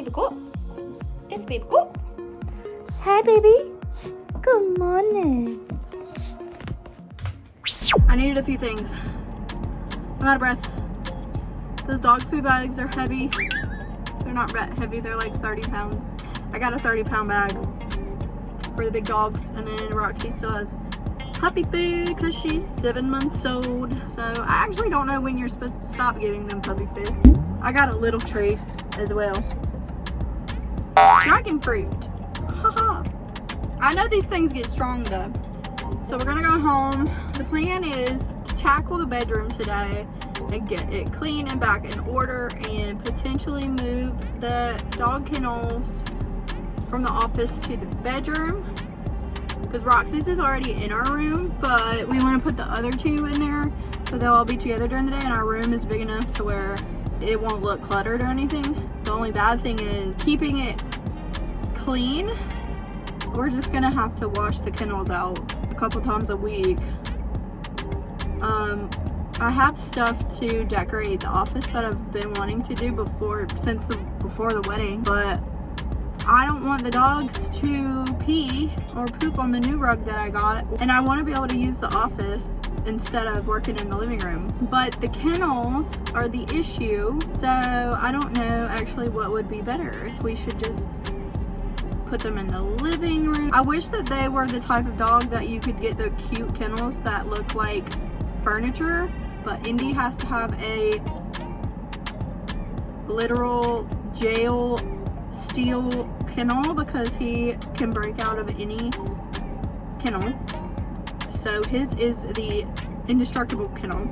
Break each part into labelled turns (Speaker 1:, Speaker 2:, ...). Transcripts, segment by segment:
Speaker 1: baby goat. It's baby goat. Hi, baby. Good morning. I needed a few things. I'm out of breath. Those dog food bags are heavy. They're not heavy, they're like 30 pounds. I got a 30-pound bag for the big dogs, and then Roxy still has puppy food because she's 7 months old. So I actually don't know when you're supposed to stop giving them puppy food. I got a little tree as well. Dragon fruit. Haha. I know these things get strong though. So we're gonna go home. The plan is to tackle the bedroom today and get it clean and back in order, and potentially move the dog kennels from the office to the bedroom, because Roxy's is already in our room, but we want to put the other two in there so they'll all be together during the day, and our room is big enough to where it won't look cluttered or anything. The only bad thing is keeping it clean. We're just gonna have to wash the kennels out a couple times a week. I have stuff to decorate the office that I've been wanting to do before the wedding, but I don't want the dogs to pee or poop on the new rug that I got, and I want to be able to use the office instead of working in the living room. But the kennels are the issue, so I don't know actually what would be better, if we should just put them in the living room. I wish that they were the type of dog that you could get the cute kennels that look like furniture, but Indy has to have a literal jail steel kennel because he can break out of any kennel. So his is the indestructible kennel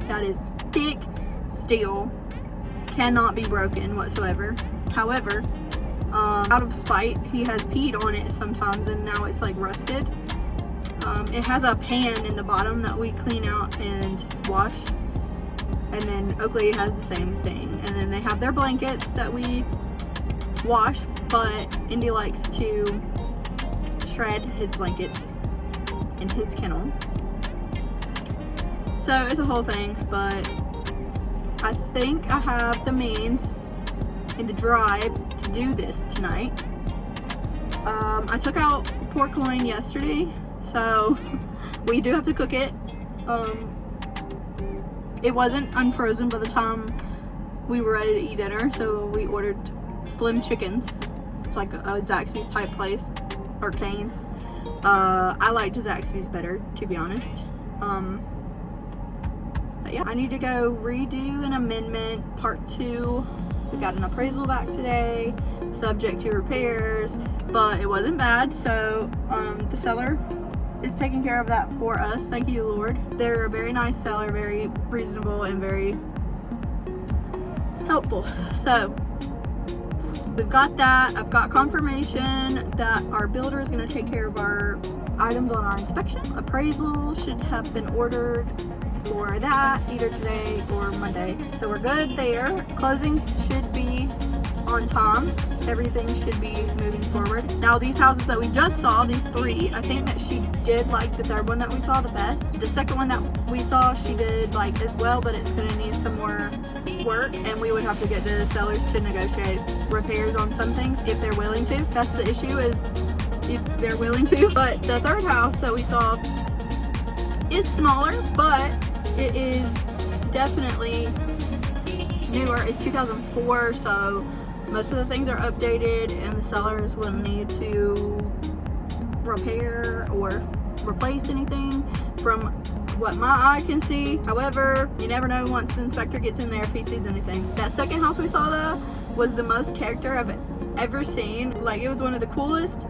Speaker 1: that is thick steel, cannot be broken whatsoever. However, out of spite, he has peed on it sometimes, and now it's like rusted. It has a pan in the bottom that we clean out and wash, and then Oakley has the same thing. And then they have their blankets that we wash, but Indy likes to shred his blankets in his kennel. So it's a whole thing, but I think I have the means in the drive to do this tonight. I took out pork loin yesterday, so we do have to cook it. It wasn't unfrozen by the time we were ready to eat dinner, so we ordered slim chickens. It's like a Zaxby's type place, or Cane's. I liked Zaxby's better, to be honest. But yeah, I need to go redo an amendment part 2. We got an appraisal back today, subject to repairs, but it wasn't bad. So the seller is taking care of that for us. Thank you, Lord. They're a very nice seller, very reasonable and very helpful. So we've got that. I've got confirmation that our builder is going to take care of our items on our inspection. Appraisal should have been ordered for that either today or Monday. So we're good there. Closings should be on time. Everything should be moving forward. Now these houses that we just saw, these 3, I think that she did like the third one that we saw the best. The second one that we saw she did like as well, but it's going to need some more work, and we would have to get the sellers to negotiate repairs on some things if they're willing to. That's the issue, is if they're willing to. But the third house that we saw is smaller, but it is definitely newer. It's 2004, so most of the things are updated, and the sellers will need to repair or replace anything from what my eye can see. However, you never know once the inspector gets in there if he sees anything. That second house we saw though was the most character I've ever seen. Like, it was one of the coolest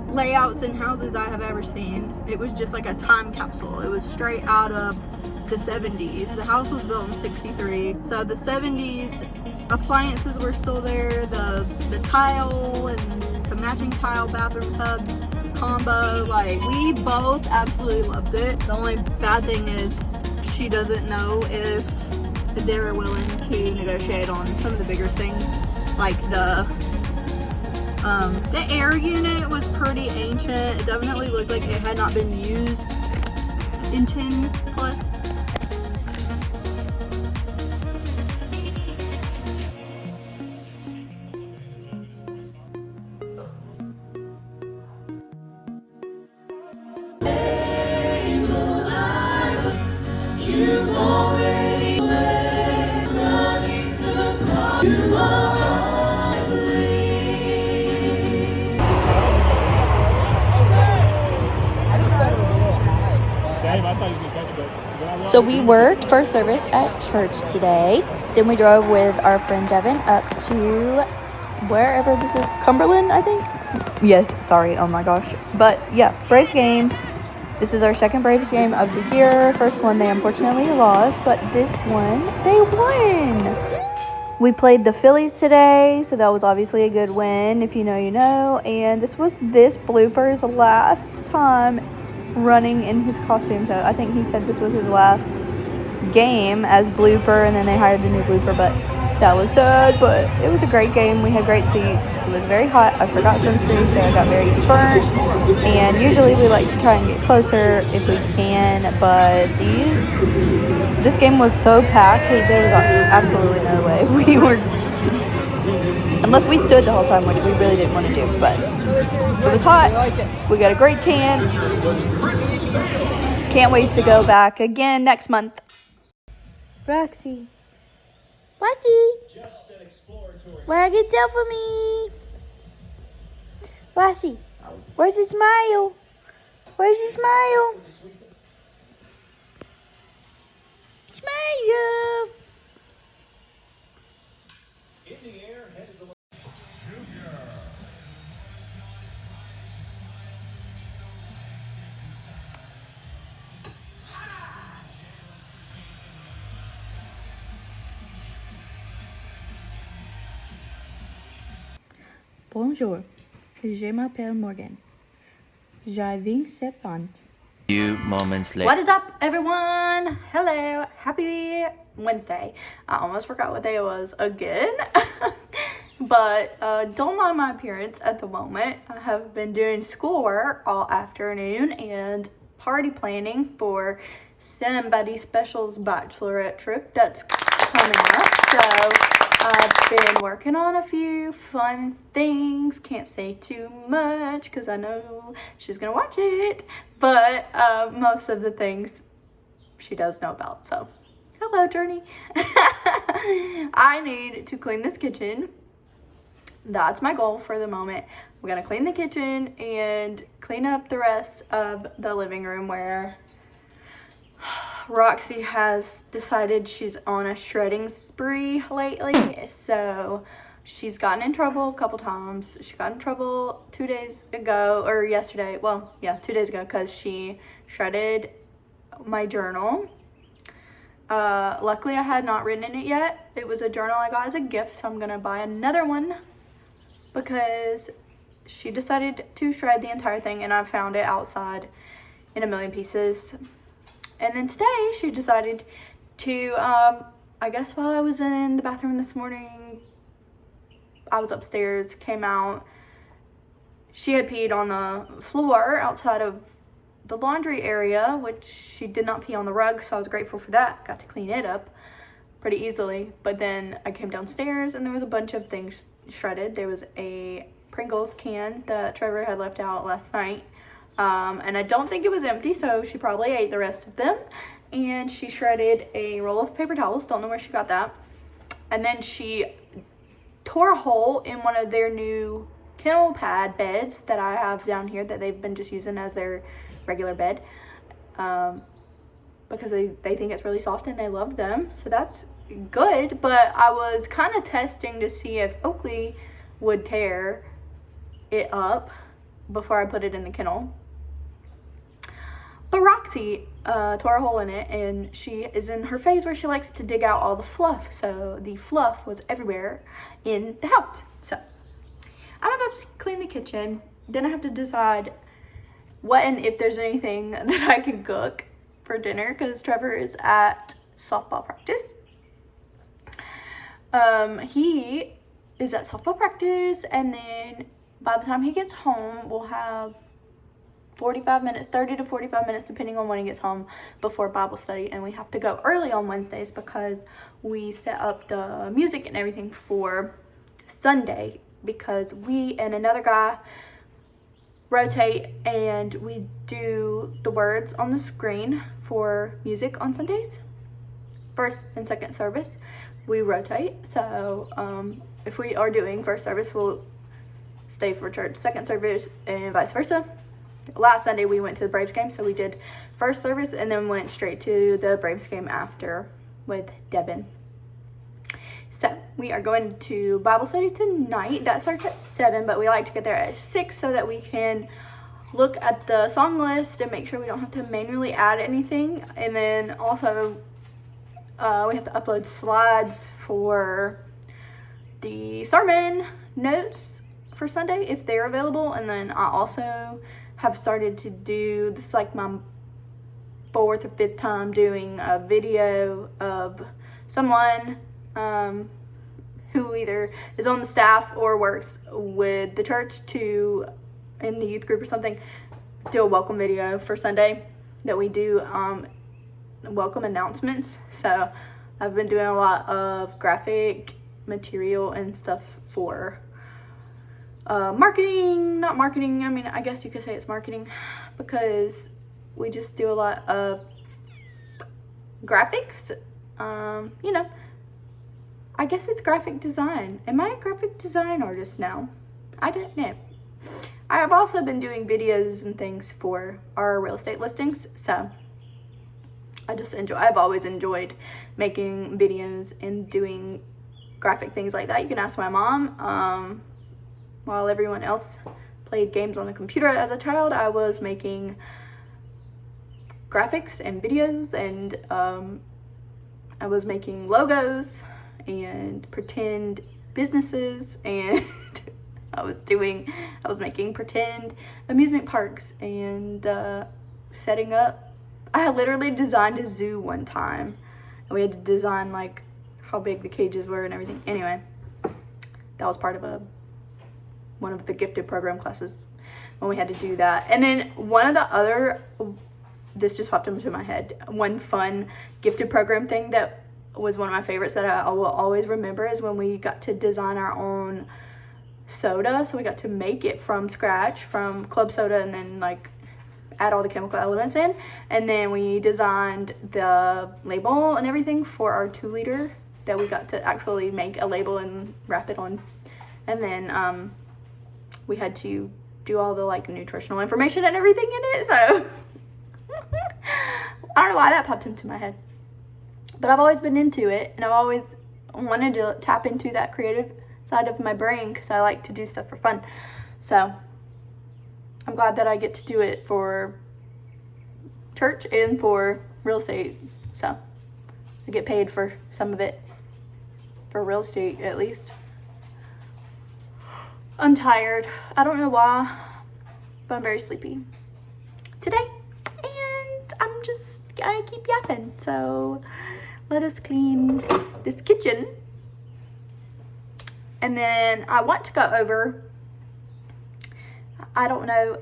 Speaker 1: layouts in houses I have ever seen. It was just like a time capsule. It was straight out of the 70s. The house was built in 63, so the 70s appliances were still there. The tile and the matching tile bathroom tub combo, like, we both absolutely loved it. The only bad thing is she doesn't know if they're willing to negotiate on some of the bigger things, like the air unit was pretty ancient. It definitely looked like it had not been used in 10 plus. So we worked first service at church today. Then we drove with our friend Devin up to wherever this is, Cumberland, I think. Yes, sorry, oh my gosh. But yeah, Braves game. This is our second Braves game of the year. First one they unfortunately lost, but this one they won. We played the Phillies today, so that was obviously a good win. If you know, you know. And this was this Blooper's last time running in his costume. So I think he said this was his last game as Blooper, and then they hired a new Blooper, but that was sad. But it was a great game. We had great seats. It was very hot. I forgot sunscreen, so I got very burnt. And usually we like to try and get closer if we can, but this game was so packed that there was absolutely no way we were, unless we stood the whole time, which we really didn't want to do. But it was hot. We got a great tan. Can't wait to go back again next month. Roxy. Wag it down for me. Roxy, where's the smile? Where's the smile? Smile. Bonjour, je m'appelle Morgan. J'ai 27 ans.
Speaker 2: Few moments later.
Speaker 1: What is up, everyone? Hello, happy Wednesday. I almost forgot what day it was again. But don't mind my appearance at the moment. I have been doing schoolwork all afternoon and party planning for somebody special's bachelorette trip that's coming up. So I've been working on a few fun things. Can't say too much because I know she's gonna watch it. But most of the things she does know about. So, hello, Journey. I need to clean this kitchen. That's my goal for the moment. We're gonna clean the kitchen and clean up the rest of the living room where Roxy has decided she's on a shredding spree lately. So she's gotten in trouble a couple times. She got in trouble 2 days ago, or yesterday. Well, yeah, 2 days ago, because she shredded my journal. Luckily, I had not written in it yet. It was a journal I got as a gift, so I'm gonna buy another one because she decided to shred the entire thing, and I found it outside in a million pieces. And then today she decided to, I guess while I was in the bathroom this morning, I was upstairs, came out, she had peed on the floor outside of the laundry area, which she did not pee on the rug, so I was grateful for that. Got to clean it up pretty easily. But then I came downstairs and there was a bunch of things shredded. There was a Pringles can that Trevor had left out last night. And I don't think it was empty, so she probably ate the rest of them. And she shredded a roll of paper towels. Don't know where she got that. And then she tore a hole in one of their new kennel pad beds that I have down here that they've been just using as their regular bed. Because they think it's really soft and they love them. So that's good. But I was kind of testing to see if Oakley would tear it up before I put it in the kennel. But Roxy tore a hole in it, and she is in her phase where she likes to dig out all the fluff. So the fluff was everywhere in the house. So I'm about to clean the kitchen. Then I have to decide what and if there's anything that I can cook for dinner, because Trevor is at softball practice. He is at softball practice, and then by the time he gets home, we'll have 45 minutes, 30 to 45 minutes, depending on when he gets home, before Bible study. And we have to go early on Wednesdays because we set up the music and everything for Sunday, because we and another guy rotate and we do the words on the screen for music on Sundays. First and second service, we rotate. So if we are doing first service, we'll stay for church, second service, and vice versa. last Sunday we went to the Braves game, so we did first service and then went straight to the Braves game after with Devin. So we are going to Bible study tonight. That starts at 7, but we like to get there at 6 so that we can look at the song list and make sure we don't have to manually add anything. And then also we have to upload slides for the sermon notes for Sunday if they're available. And then I also have started to do this, like my 4th or 5th time doing a video of someone who either is on the staff or works with the church to, in the youth group or something, do a welcome video for Sunday that we do welcome announcements. So I've been doing a lot of graphic material and stuff for marketing, not marketing, I mean, I guess you could say it's marketing, because we just do a lot of graphics, you know, I guess it's graphic design. Am I a graphic design artist now? I don't know. I have also been doing videos and things for our real estate listings, so I've always enjoyed making videos and doing graphic things like that. You can ask my mom. While everyone else played games on the computer as a child, I was making graphics and videos, and I was making logos and pretend businesses, and I was making pretend amusement parks and setting up. I had literally designed a zoo one time, and we had to design like how big the cages were and everything. Anyway, that was part of one of the gifted program classes when we had to do that. And then one of the other, this just popped into my head, one fun gifted program thing that was one of my favorites that I will always remember is when we got to design our own soda. So we got to make it from scratch, from club soda, and then like add all the chemical elements in. And then we designed the label and everything for our 2-liter that we got to actually make a label and wrap it on. And then we had to do all the like nutritional information and everything in it. So I don't know why that popped into my head, but I've always been into it, and I've always wanted to tap into that creative side of my brain because I like to do stuff for fun. So I'm glad that I get to do it for church and for real estate. So I get paid for some of it, for real estate at least. I'm tired. I don't know why, but I'm very sleepy today, and I keep yapping. So let us clean this kitchen, and then I want to go over, I don't know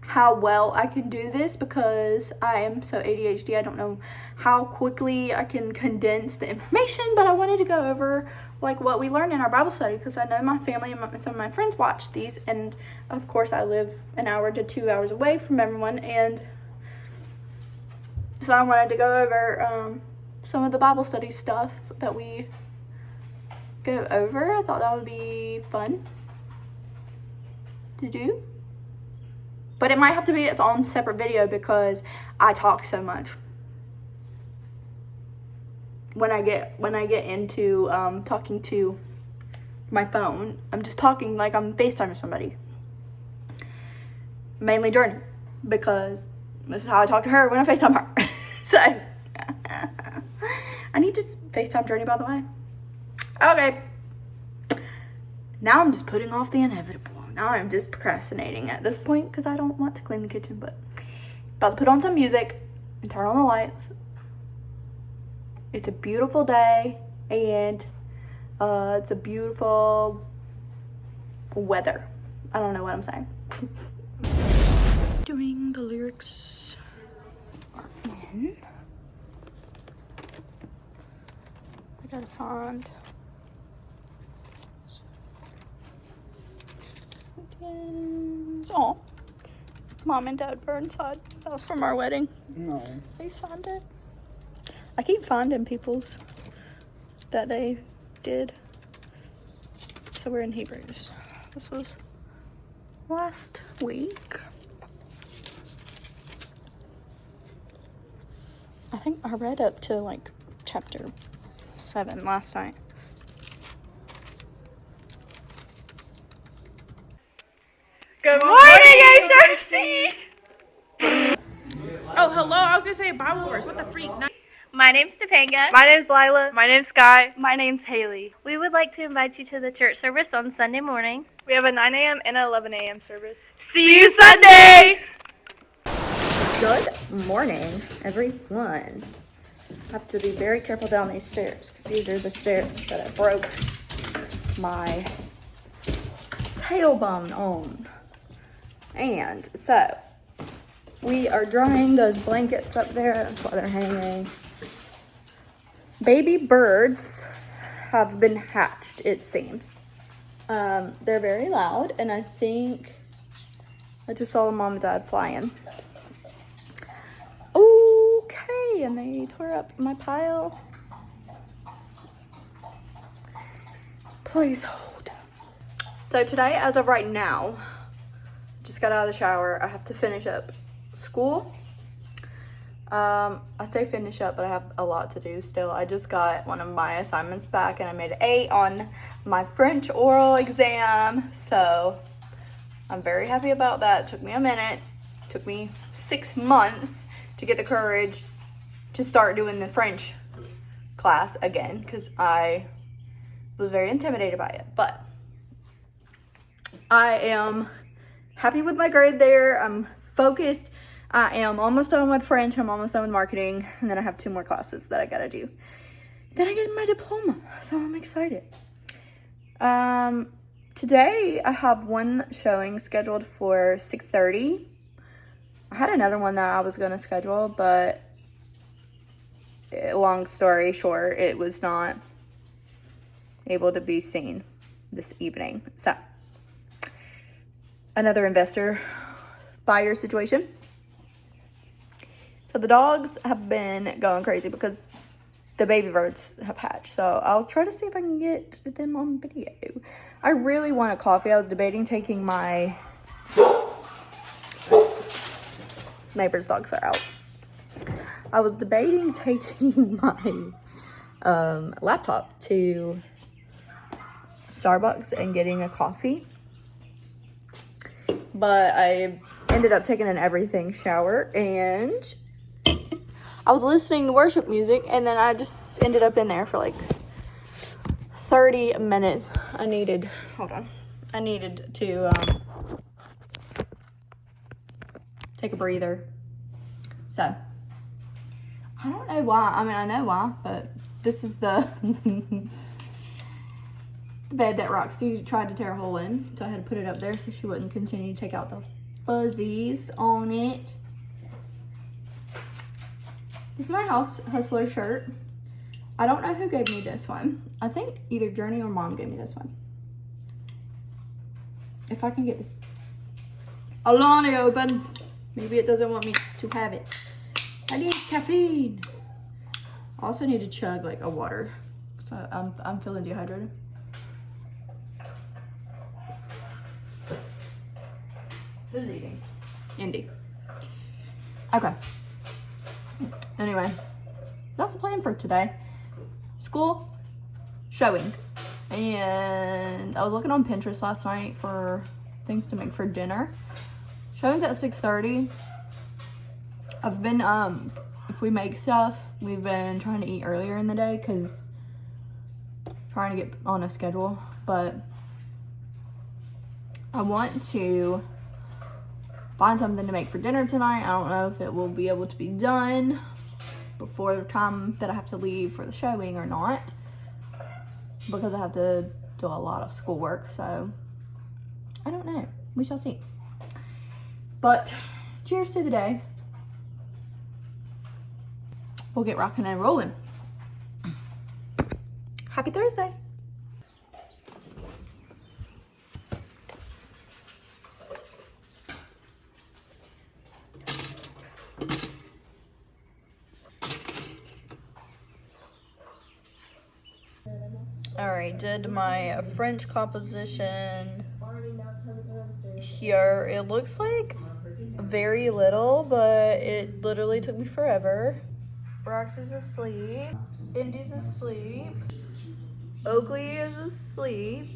Speaker 1: how well I can do this because I am so ADHD. I don't know how quickly I can condense the information, but I wanted to go over like what we learned in our Bible study, because I know my family and some of my friends watch these, and of course I live an hour to 2 hours away from everyone, and so I wanted to go over some of the Bible study stuff that we go over. I thought that would be fun to do, but it might have to be its own separate video because I talk so much. When I get into talking to my phone, I'm just talking like I'm FaceTiming somebody. Mainly Journey, because this is how I talk to her when I FaceTime her. So I need to FaceTime Journey, by the way. Okay. Now I'm just putting off the inevitable. Now I'm just procrastinating at this point because I don't want to clean the kitchen, but about to put on some music and turn on the lights. It's a beautiful day, and it's a beautiful weather. I don't know what I'm saying. Doing the lyrics are in. I gotta find. Oh, Mom and Dad were inside. That was from our wedding.
Speaker 3: No.
Speaker 1: They signed it. I keep finding people's that they did. So we're in Hebrews. This was last week. I think I read up to like chapter 7 last night.
Speaker 3: Good morning, HRC! Oh, hello. I was gonna say Bible verse. What the freak?
Speaker 4: My name's Topanga.
Speaker 3: My name's Lila. My name's Sky.
Speaker 4: My name's Haley. We would like to invite you to the church service on Sunday morning.
Speaker 3: We have a 9 a.m. and an 11 a.m. service. See you Sunday!
Speaker 1: Good morning, everyone. I have to be very careful down these stairs because these are the stairs that I broke my tailbone on. And so we are drying those blankets up there. That's why they're hanging. Baby birds have been hatched, it seems. They're very loud, and I think I just saw the mom and dad flying. Okay, and they tore up my pile. Please hold. So today, as of right now, just got out of the shower. I have to finish up school. I say finish up, but I have a lot to do still. I just got one of my assignments back, and I made an A on my French oral exam. So I'm very happy about that. It took me a minute. It took me 6 months to get the courage to start doing the French class again because I was very intimidated by it. But I am happy with my grade there. I'm focused. I am almost done with French. I'm almost done with marketing. And then I have 2 more classes that I gotta do. Then I get my diploma. So I'm excited. Today I have one showing scheduled for 6:30. I had another one that I was gonna schedule, but long story short, it was not able to be seen this evening. So another investor buyer situation. So the dogs have been going crazy because the baby birds have hatched. So I'll try to see if I can get them on video. I really want a coffee. I was debating taking my neighbor's dogs are out. I was debating taking my laptop to Starbucks and getting a coffee. But I ended up taking an everything shower, and I was listening to worship music, and then I just ended up in there for like 30 minutes. I needed to take a breather. So I don't know why. I mean, I know why, but this is the bed that Roxy tried to tear a hole in, so I had to put it up there so she wouldn't continue to take out the fuzzies on it. This is my House Hustler shirt. I don't know who gave me this one. I think either Journey or Mom gave me this one. If I can get this Alani open. Maybe it doesn't want me to have it. I need caffeine. I also need to chug like a water. So I'm feeling dehydrated. Who's eating? Indy. Okay. Anyway, that's the plan for today. School, showing. And I was looking on Pinterest last night for things to make for dinner. Showing's at 6:30. I've been, if we make stuff, we've been trying to eat earlier in the day because trying to get on a schedule. But I want to find something to make for dinner tonight. I don't know if it will be able to be done before the time that I have to leave for the showing or not, because I have to do a lot of schoolwork. So I don't know. We shall see. But cheers to the day. We'll get rocking and rolling. Happy Thursday. Alright, did my French composition here. It looks like very little, but it literally took me forever. Rox is asleep. Indy's asleep. Oakley is asleep.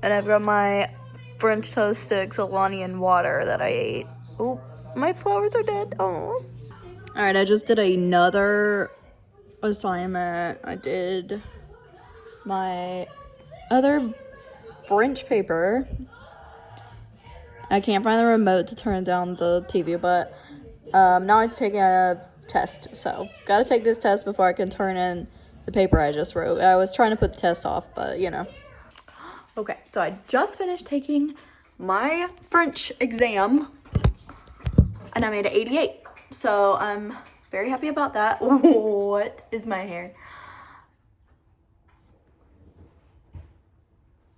Speaker 1: And I've got my French toast sticks, Alani, and water that I ate. Oh, my flowers are dead. Oh. Alright, I just did another assignment. I did my other French paper. I can't find the remote to turn down the TV, but now I'm taking a test. So, gotta take this test before I can turn in the paper I just wrote. I was trying to put the test off, but you know. Okay, so I just finished taking my French exam, and I made an 88. So I'm very happy about that. What is my hair?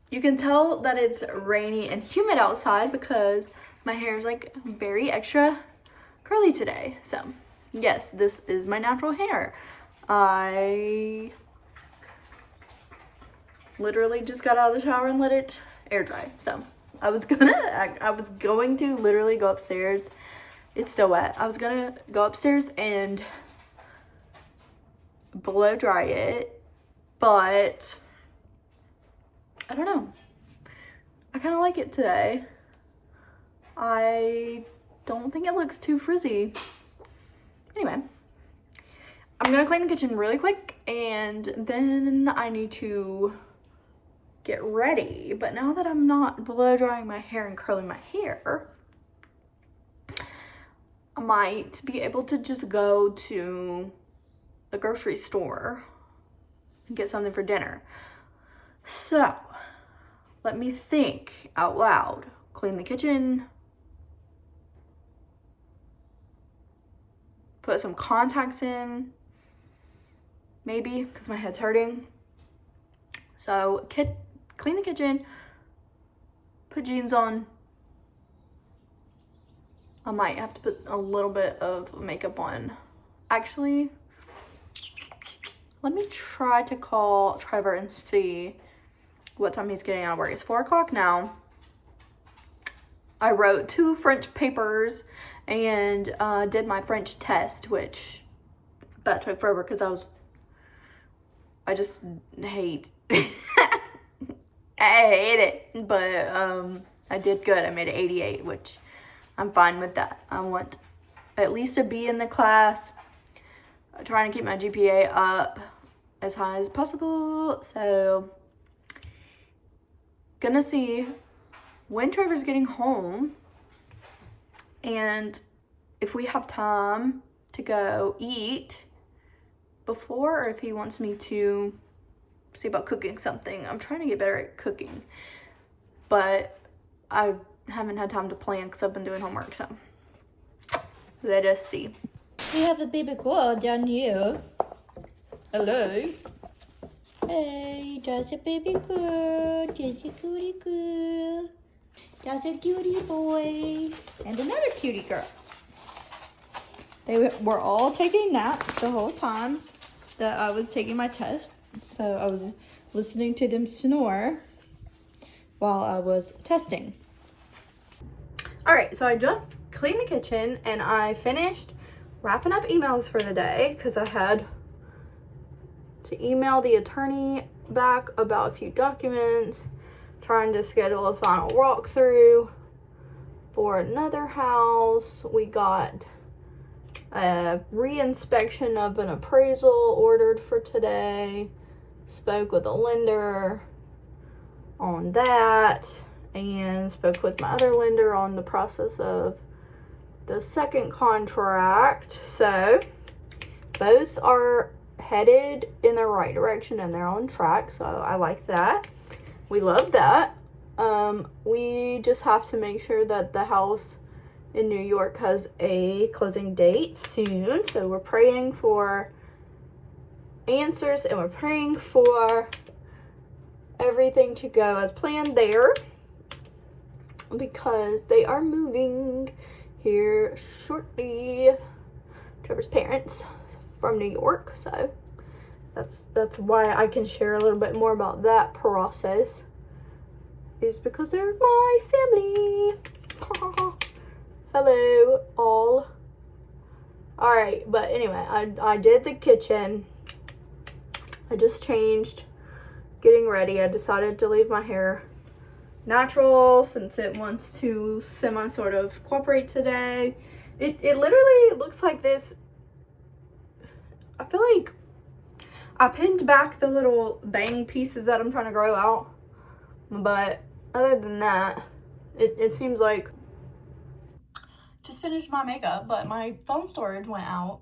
Speaker 1: You can tell that it's rainy and humid outside because my hair is like very extra curly today. So yes, this is my natural hair. I literally just got out of the shower and let it air dry. So I was going to literally go upstairs. It's still wet. I was gonna go upstairs and blow dry it, but I don't know. I kind of like it today. I don't think it looks too frizzy. Anyway, I'm gonna clean the kitchen really quick and then I need to get ready. But now that I'm not blow drying my hair and curling my hair, I might be able to just go to the grocery store and get something for dinner. So, let me think out loud. Clean the kitchen. Put some contacts in. Maybe, because my head's hurting. So, clean the kitchen. Put jeans on. I might have to put a little bit of makeup on. Actually, let me try to call Trevor and see what time he's getting out of work. It's 4 o'clock now. I wrote 2 French papers and did my French test, which that took forever because I just hate I hate it. But I did good. I made an 88, which I'm fine with that. I want at least a B in the class. I'm trying to keep my GPA up as high as possible. So, gonna see when Trevor's getting home and if we have time to go eat before, or if he wants me to see about cooking something. I'm trying to get better at cooking, but I haven't had time to plan because I've been doing homework. So let us see. We have a baby girl down here. Hello. Hey, that's a baby girl. That's a cutie girl. That's a cutie boy. And another cutie girl. They were all taking naps the whole time that I was taking my test. So I was listening to them snore while I was testing. Alright, so I just cleaned the kitchen and I finished wrapping up emails for the day because I had to email the attorney back about a few documents, trying to schedule a final walkthrough for another house. We got a re-inspection of an appraisal ordered for today. Spoke with a lender on that and spoke with my other lender on the process of the second contract. So both are headed in the right direction and they're on track, so I like that. We love that. We just have to make sure that the house in New York has a closing date soon, so we're praying for answers and we're praying for everything to go as planned there, because they are moving here shortly, Trevor's parents, from New York. So that's why I can share a little bit more about that process is because they're my family. Hello, all. Alright, but anyway, I did the kitchen. I just changed, getting ready. I decided to leave my hair natural since it wants to semi sort of cooperate today. It literally looks like this. I feel like I pinned back the little bang pieces that I'm trying to grow out, but other than that, it seems like just finished my makeup, but my phone storage went out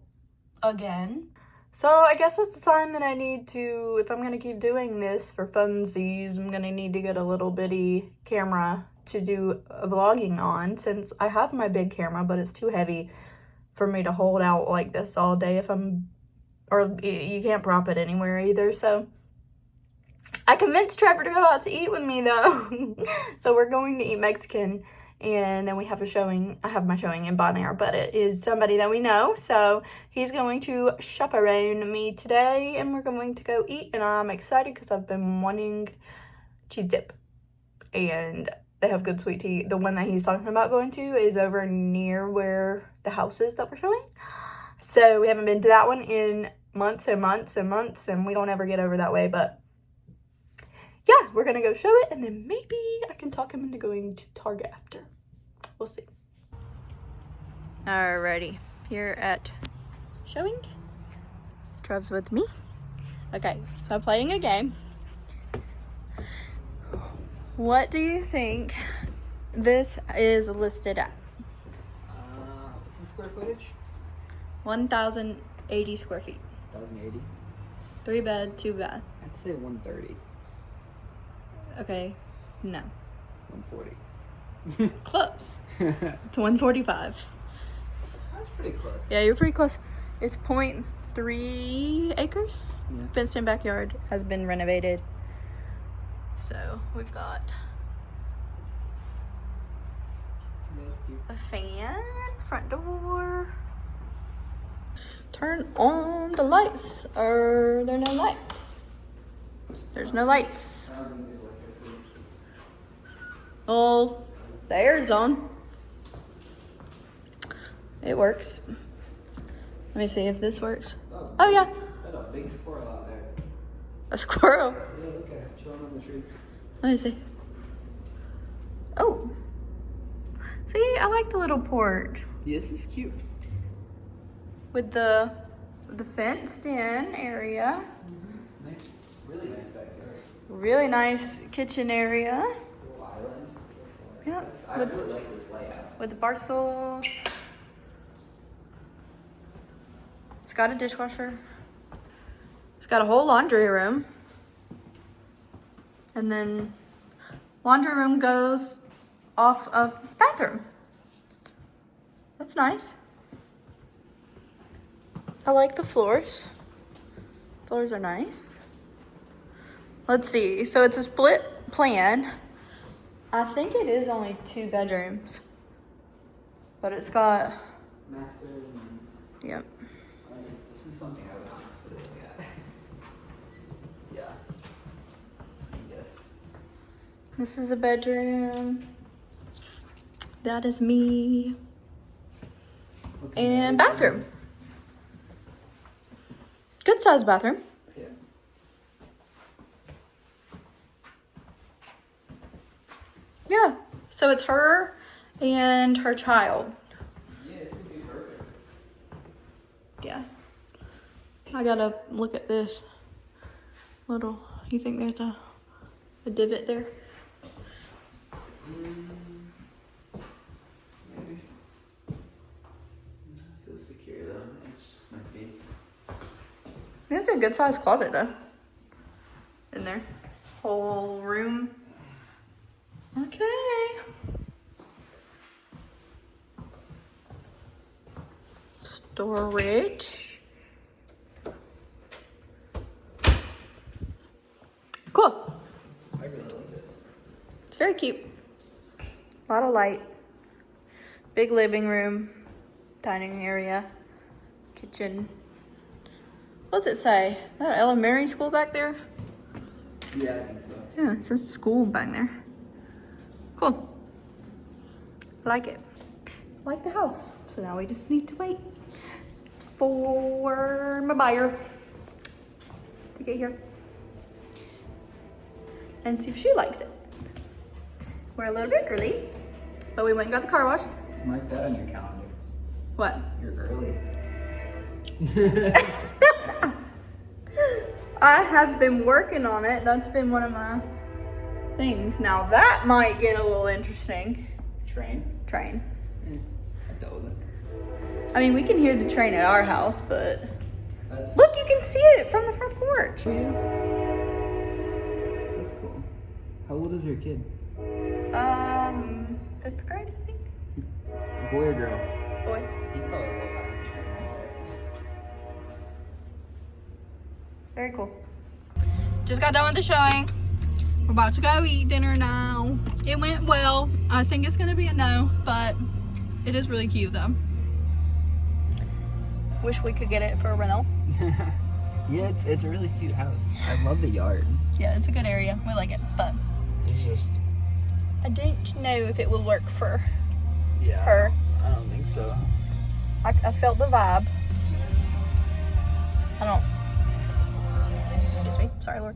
Speaker 1: again. So I guess that's a sign that I need to, if I'm gonna keep doing this for funsies, I'm gonna need to get a little bitty camera to do vlogging on, since I have my big camera, but it's too heavy for me to hold out like this all day if I'm, or you can't prop it anywhere either. So I convinced Trevor to go out to eat with me though. So we're going to eat Mexican, and then we have a showing. I have my showing in Bon Air, but it is somebody that we know, so he's going to chaperone me today, and we're going to go eat, and I'm excited because I've been wanting cheese dip, and they have good sweet tea. The one that he's talking about going to is over near where the house is that we're showing, so we haven't been to that one in months and months and months, and we don't ever get over that way, but yeah, we're gonna go show it, and then maybe I can talk him into going to Target after. We'll see. Alrighty, here at showing. Trev's with me. Okay, so I'm playing a game. What do you think this is listed at?
Speaker 5: What's the square footage?
Speaker 1: 1,080 square feet.
Speaker 5: 1,080?
Speaker 1: 3 bed, 2 bath.
Speaker 5: I'd say 130.
Speaker 1: Okay, no.
Speaker 5: 140.
Speaker 1: Close. It's 145.
Speaker 5: That's pretty close.
Speaker 1: Yeah, you're pretty close. It's 0.3 acres.
Speaker 5: Yeah.
Speaker 1: Fenced in backyard, has been renovated. So we've got a fan, front door. Turn on the lights. Are there no lights? There's no lights. Oh, the air's on. It works. Let me see if this works. Oh yeah.
Speaker 5: Got a big squirrel out there.
Speaker 1: A squirrel.
Speaker 5: Yeah, look at it, chilling on the tree.
Speaker 1: Let me see. Oh. See, I like the little porch
Speaker 5: Yeah, this is cute.
Speaker 1: with the fenced in area.
Speaker 5: Nice, really nice backyard.
Speaker 1: Really nice kitchen area.
Speaker 5: Little island.
Speaker 1: Yeah.
Speaker 5: I really like this layout.
Speaker 1: With the bar stools. It's got a dishwasher. It's got a whole laundry room. And then laundry room goes off of this bathroom. That's nice. I like the floors. Floors are nice. Let's see. So it's a split plan. I think it is only 2 bedrooms. But it's got,
Speaker 5: Master and
Speaker 1: yep.
Speaker 5: this is something I would honestly look at. Yeah. Yes.
Speaker 1: This is a bedroom. That is me. And bathroom. Good sized bathroom.
Speaker 5: Yeah.
Speaker 1: Yeah. So it's her and her child.
Speaker 5: Yeah, this would be perfect.
Speaker 1: Yeah. I gotta look at this little, you think there's a divot there?
Speaker 5: Maybe. Feels secure though. It's just might be.
Speaker 1: There's a good sized closet though. In there. Whole room. Okay. Storage. Cool.
Speaker 5: I really like this.
Speaker 1: It's very cute. A lot of light. Big living room. Dining area. Kitchen. What's it say? Is that elementary school back there?
Speaker 5: Yeah, I think so.
Speaker 1: Yeah, it says school back there. Cool. I like it. I like the house. So now we just need to wait for my buyer to get here and see if she likes it. We're a little bit early, but we went and got the car washed.
Speaker 5: Mark that on your calendar.
Speaker 1: What?
Speaker 5: You're early.
Speaker 1: I have been working on it. That's been one of my things. Now that might get a little interesting.
Speaker 5: Train?
Speaker 1: Train.
Speaker 5: I dealt with it.
Speaker 1: I mean, we can hear the train at our house, but
Speaker 5: That's
Speaker 1: look, you can see it from the front porch.
Speaker 5: That's cool. How old is your kid?
Speaker 1: 5th grade, I think.
Speaker 5: Boy or girl?
Speaker 1: Boy.
Speaker 5: He probably will have a train.
Speaker 1: Very cool. Just got done with the showing. We're about to go eat dinner now. It went well. I think it's gonna be a no, but it is really cute though. Wish we could get it for a rental.
Speaker 5: Yeah, it's a really cute house. I love the yard.
Speaker 1: Yeah, it's a good area. We like it, but
Speaker 5: It's just
Speaker 1: I don't know if it will work for
Speaker 5: her. I don't think so.
Speaker 1: I felt the vibe. I don't. Excuse me. Sorry, Lord.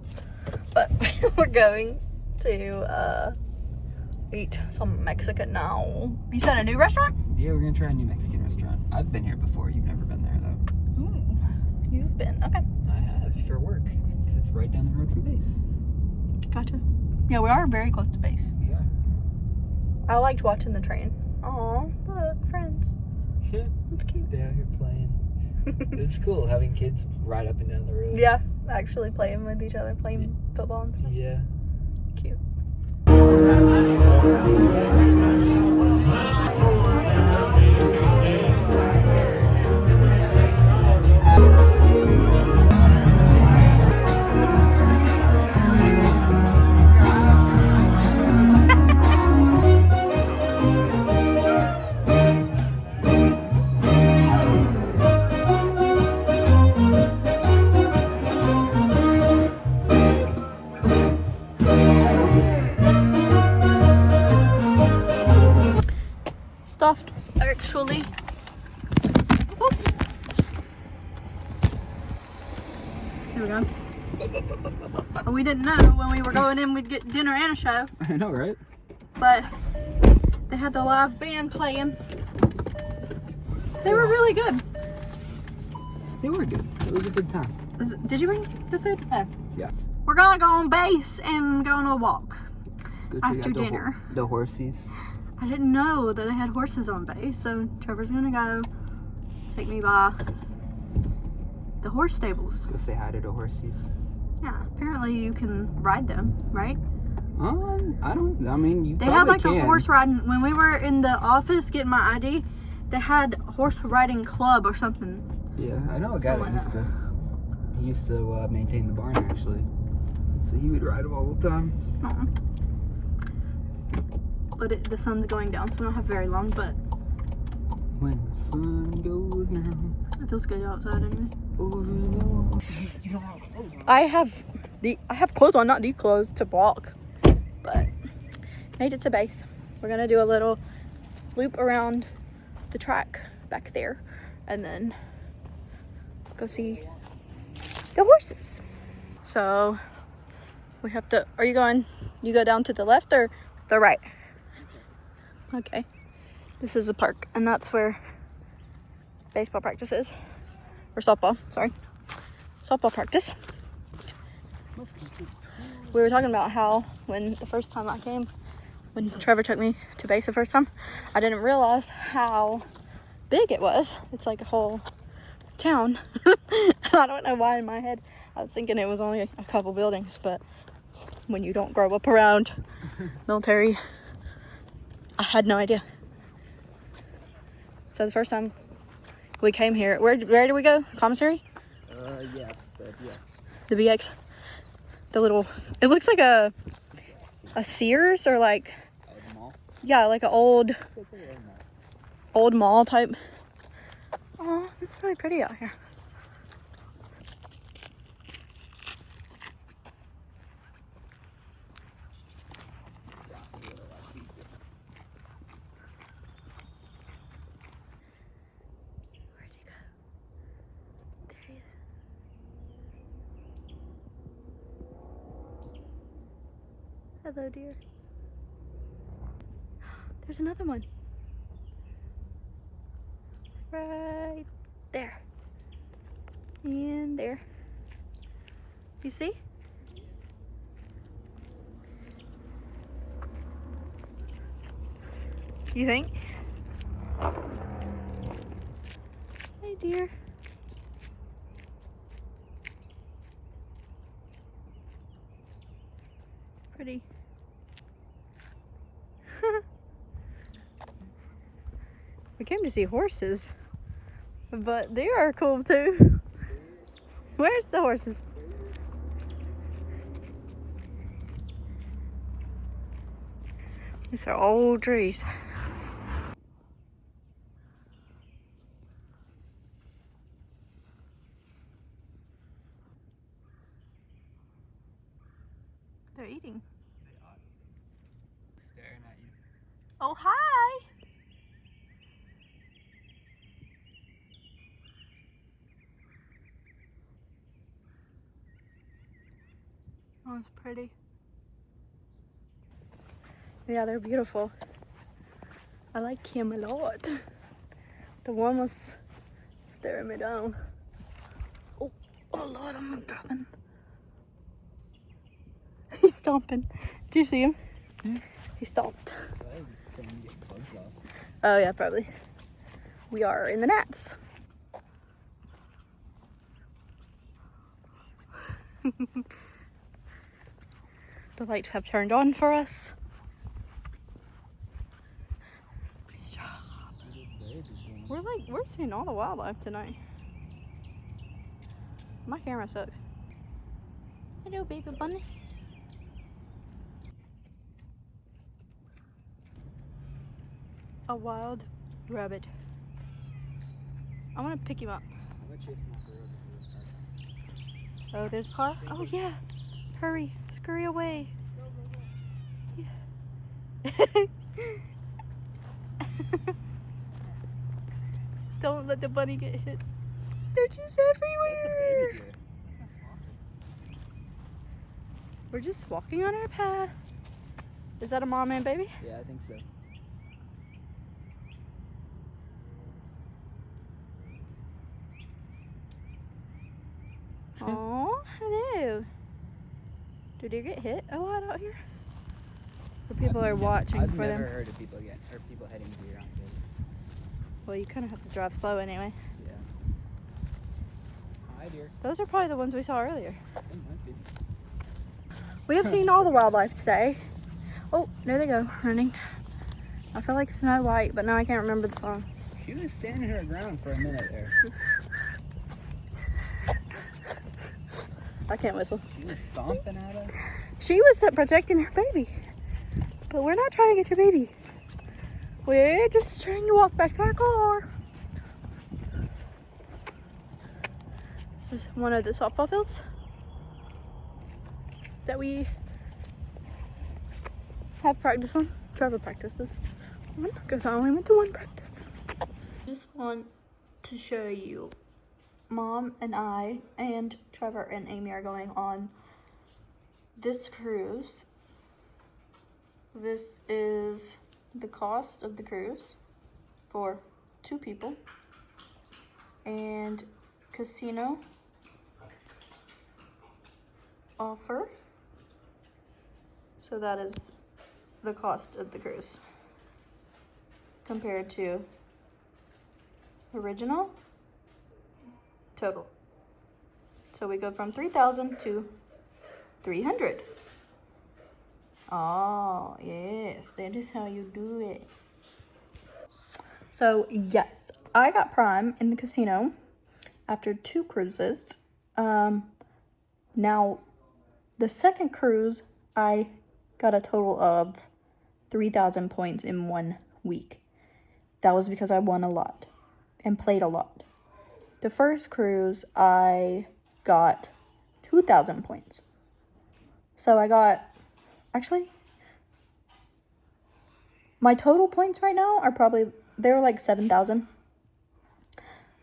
Speaker 1: But we're going to eat some Mexican now. You said a new restaurant?
Speaker 5: Yeah, we're gonna try a new Mexican restaurant. I've been here before. You've never been there though.
Speaker 1: Ooh, you've been. Okay.
Speaker 5: I have for work because it's right down the road from base.
Speaker 1: Gotcha. Yeah, we are very close to base.
Speaker 5: We are.
Speaker 1: I liked watching the train. Aw, look, friends. That's cute.
Speaker 5: They're out here playing. It's cool having kids ride up and down the road.
Speaker 1: Yeah, actually playing with each other, playing football and stuff.
Speaker 5: Yeah.
Speaker 1: Cute. Stuffed, actually. Oh. Here we go. And we didn't know when we were going in we'd get dinner and a show,
Speaker 5: I know, right?
Speaker 1: but they had the live band playing. They were really good.
Speaker 5: They were good. It was a good time.
Speaker 1: Did you bring the food? Oh.
Speaker 5: Yeah.
Speaker 1: We're gonna go on base and go on a walk
Speaker 5: Go check
Speaker 1: after
Speaker 5: out
Speaker 1: dinner.
Speaker 5: The horsies.
Speaker 1: I didn't know that they had horses on base, so Trevor's gonna go take me by the horse stables.
Speaker 5: Go say hi to the horsies.
Speaker 1: Yeah, apparently you can ride them, right?
Speaker 5: I mean, you
Speaker 1: They
Speaker 5: probably
Speaker 1: had like
Speaker 5: can.
Speaker 1: a horse riding, when we were in the office getting my ID, they had horse riding club or something.
Speaker 5: Yeah, I know a guy that used to maintain the barn actually. So he would ride them all the time.
Speaker 1: Oh. But the sun's going down, so we don't have very long, but
Speaker 5: When the sun goes down
Speaker 1: it feels good outside anyway.
Speaker 5: over the wall.
Speaker 1: I have clothes on, not these clothes to walk, but made it to base. We're gonna do a little loop around the track back there and then go see the horses. So we have to, you go down to the left or the right? Okay, this is the park and that's where baseball practice is, or softball, sorry. Softball practice. We were talking about how when the first time I came, when Trevor took me to base the first time, I didn't realize how big it was. It's like a whole town. I don't know why in my head I was thinking it was only a couple buildings, but when you don't grow up around military, I had no idea. So the first time we came here, where did we go? Commissary?
Speaker 5: Yeah, the BX.
Speaker 1: The BX. The little, it looks like a Sears or like,
Speaker 5: Mall?
Speaker 1: yeah, like an old mall type. Oh, it's really pretty out here. Hello, dear. There's another one. Right there. And there. You see? You think? Hey, dear. Pretty. We came to see horses, but they are cool too. Where's the horses? These are old trees. They're eating.
Speaker 5: They are staring at you.
Speaker 1: Oh, hi! Oh, it's pretty. Yeah, they're beautiful. I like him a lot. The one was staring me down. Oh, oh Lord, I'm dropping. He's stomping. Do you see him?
Speaker 5: Hmm?
Speaker 1: He stomped.
Speaker 5: Why is it trying to get bugs off?
Speaker 1: Oh yeah, probably. We are in the gnats. The lights have turned on for us. Stop. We're seeing all the wildlife tonight. My camera sucks. Hello, baby bunny. A wild rabbit. I want to pick him up.
Speaker 5: I'm gonna chase him off the road before this car comes.
Speaker 1: Oh, there's a car? Oh yeah. Hurry, scurry away. Yeah. Don't let the bunny get hit. They're just everywhere.
Speaker 5: Here. That's awesome.
Speaker 1: We're just walking on our path. Is that a mom and baby?
Speaker 5: Yeah, I think so.
Speaker 1: Oh, hello. Do deer get hit a lot out here? Or people are watching
Speaker 5: I've
Speaker 1: for
Speaker 5: never
Speaker 1: them?
Speaker 5: heard of people hitting deer on kids.
Speaker 1: Well, you kind of have to drive slow anyway.
Speaker 5: Yeah. Hi, deer.
Speaker 1: Those are probably the ones we saw earlier.
Speaker 5: It might be.
Speaker 1: We have seen all the wildlife today. Oh, there they go, running. I feel like Snow White, but now I can't remember the song.
Speaker 5: She was standing her ground for a minute there.
Speaker 1: I can't whistle.
Speaker 5: She was stomping at us.
Speaker 1: She was protecting her baby. But we're not trying to get your baby. We're just trying to walk back to our car. This is one of the softball fields that we have practice on. Trevor practices one because I only went to one practice. Just want to show you Mom and I and Trevor and Amy are going on this cruise. This is the cost of the cruise for 2 people and casino offer. So that is the cost of the cruise compared to original total. So we go from 3,000 to 300. Oh, yes, that is how you do it. So, yes, I got Prime in the casino after 2 cruises. Now, the second cruise, I got a total of 3,000 points in 1 week. That was because I won a lot and played a lot. The first cruise, I got 2,000 points. So I got, actually, my total points right now are probably, they're like 7,000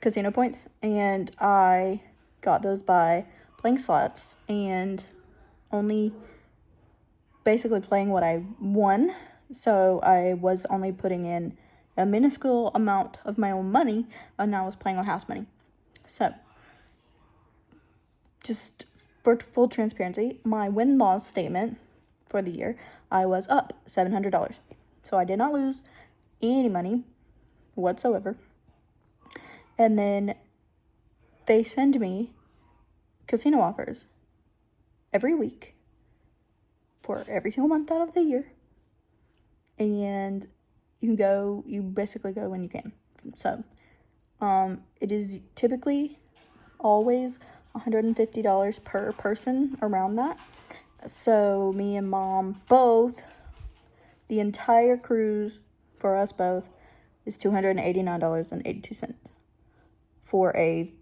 Speaker 1: casino points. And I got those by playing slots and only basically playing what I won. So I was only putting in a minuscule amount of my own money, and I was playing on house money. So, just for full transparency, my win-loss statement for the year, I was up $700. So I did not lose any money whatsoever. And then they send me casino offers every week for every single month out of the year. And you basically go when you can. So, it is typically always $150 per person, around that. So me and mom both, the entire cruise for us both is $289.82 for a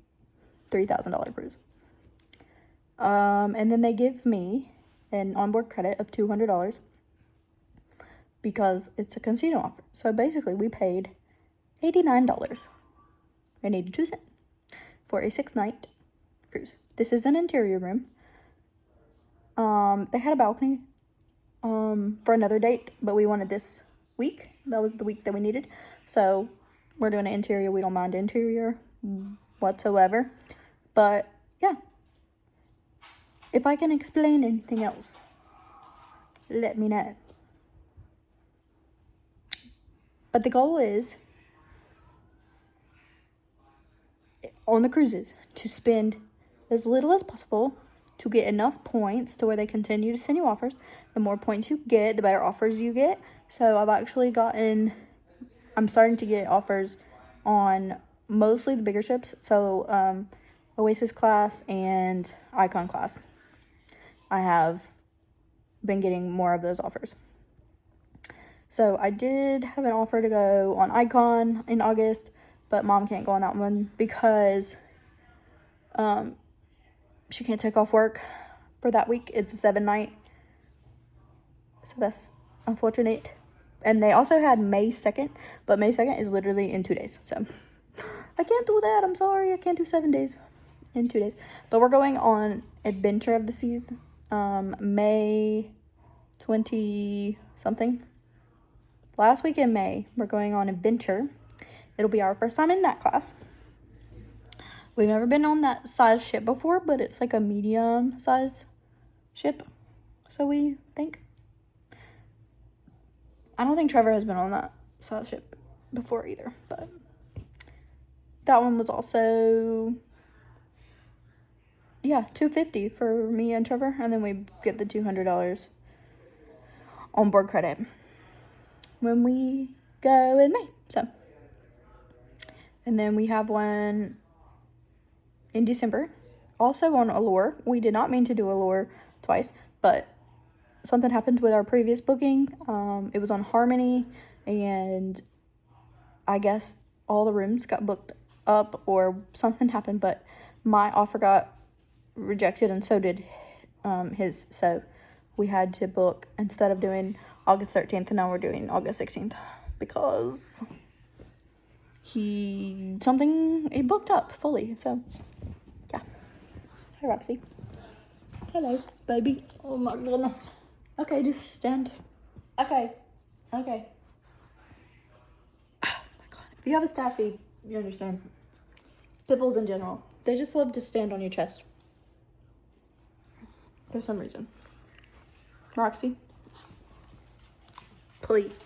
Speaker 1: $3,000 cruise. And then they give me an onboard credit of $200 because it's a casino offer. So basically we paid $89.82 for a 6-night cruise. This is an interior room. They had a balcony for another date, but we wanted this week. That was the week that we needed. So we're doing an interior. We don't mind interior whatsoever. But yeah. If I can explain anything else, let me know. But the goal is, on the cruises, to spend as little as possible to get enough points to where they continue to send you offers. The more points you get, the better offers you get. So I'm starting to get offers on mostly the bigger ships. So Oasis class and Icon class. I have been getting more of those offers. So I did have an offer to go on Icon in August, but mom can't go on that one because she can't take off work for that week. It's a 7-night. So that's unfortunate. And they also had May 2nd, but May 2nd is literally in 2 days. So I can't do that. I'm sorry. I can't do 7 days in 2 days. But we're going on Adventure of the Seas, May 20 something. Last week in May, we're going on Adventure. It'll be our first time in that class. We've never been on that size ship before, but it's like a medium size ship. So we think. I don't think Trevor has been on that size ship before either, but that one was also, $250 for me and Trevor, and then we get the $200 on board credit when we go in May. So, and then we have one in December, also on Allure. We did not mean to do Allure twice, but something happened with our previous booking. It was on Harmony, and I guess all the rooms got booked up or something happened, but my offer got rejected and so did his. So we had to book, instead of doing August 13th, and now we're doing August 16th because he booked up fully. So yeah. Hi, Roxy. Hello, baby. Oh my goodness. Okay, just stand. Okay. Oh my god. If you have a staffy, you understand. Pipples in general, they just love to stand on your chest. For some reason. Roxy, please.